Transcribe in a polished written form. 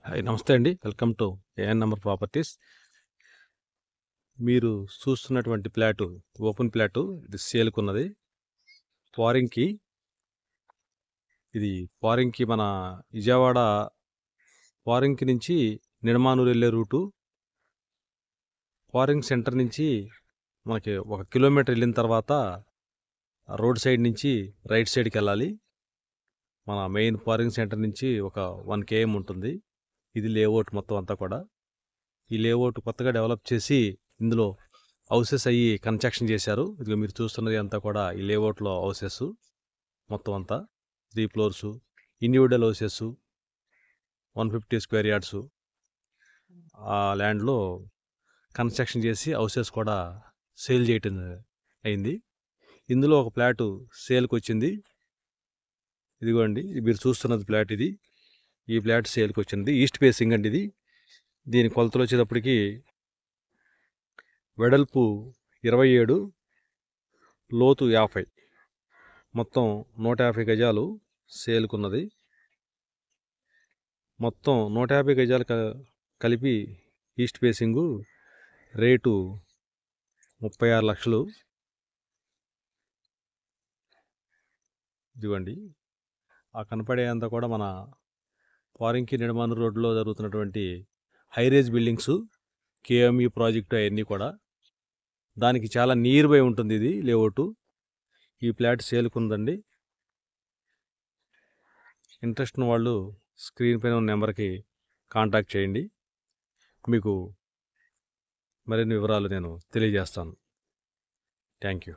Hi నమస్తే అండి. Welcome to AN number properties. మీరు చూస్తున్నటువంటి ఫ్లాటు ఓపెన్ ఫ్లాటు. ఇది సేల్కున్నది. ఫారింగ్కి మన విజయవాడ ఫారింగ్కి నుంచి నిడమానూరు వెళ్ళే రూటు. ఫారింగ్ సెంటర్ నుంచి మనకి 1 కిలోమీటర్ వెళ్ళిన తర్వాత రోడ్ సైడ్ నుంచి రైట్ సైడ్కి వెళ్ళాలి. మన మెయిన్ ఫారింగ్ సెంటర్ నుంచి ఒక 1 km ఉంటుంది. ఇది లేఅవుట్ మొత్తం అంతా కూడా. ఈ లేఅవుట్ కొత్తగా డెవలప్ చేసి ఇందులో హౌసెస్ అయ్యి కన్స్ట్రక్షన్ చేశారు. ఇదిగో మీరు చూస్తున్నది అంతా కూడా ఈ లేఅవుట్లో హౌసెస్ మొత్తం అంతా 3 floors, individual houses, 150 square yards. ఆ ల్యాండ్లో కన్స్ట్రక్షన్ చేసి హౌసెస్ కూడా సేల్ చేయటం అయింది. ఇందులో ఒక ఫ్లాటు సేల్కి వచ్చింది. ఇదిగోండి మీరు చూస్తున్నది ఫ్లాట్. ఈ ఫ్లాట్ సేల్కి వచ్చింది. ఈస్ట్ ఫేసింగ్ అండి ఇది. దీని కొలతలు వచ్చేటప్పటికి వెడల్పు 27, లోతు 50, మొత్తం 150 గజాలు సేల్కున్నది. మొత్తం 150 గజాలు కలిపి ఈస్ట్ ఫేసింగు రేటు 36 లక్షలు. ఇదిగోండి ఆ కనపడే అంతా కూడా మన ఫారింగ్కి నిడమానూరు రోడ్లో జరుగుతున్నటువంటి హైరేజ్ బిల్డింగ్స్, కేఎంఈ ప్రాజెక్టు అవన్నీ కూడా. దానికి చాలా నియర్ బై ఉంటుంది ఇది లేఅవుట్. ఈ ఫ్లాట్ సేల్కుందండి. ఇంట్రెస్ట్ ఉన్న వాళ్ళు స్క్రీన్ పైన ఉన్న నెంబర్కి కాంటాక్ట్ చేయండి. మీకు మరిన్ని వివరాలు నేను తెలియజేస్తాను. Thank you.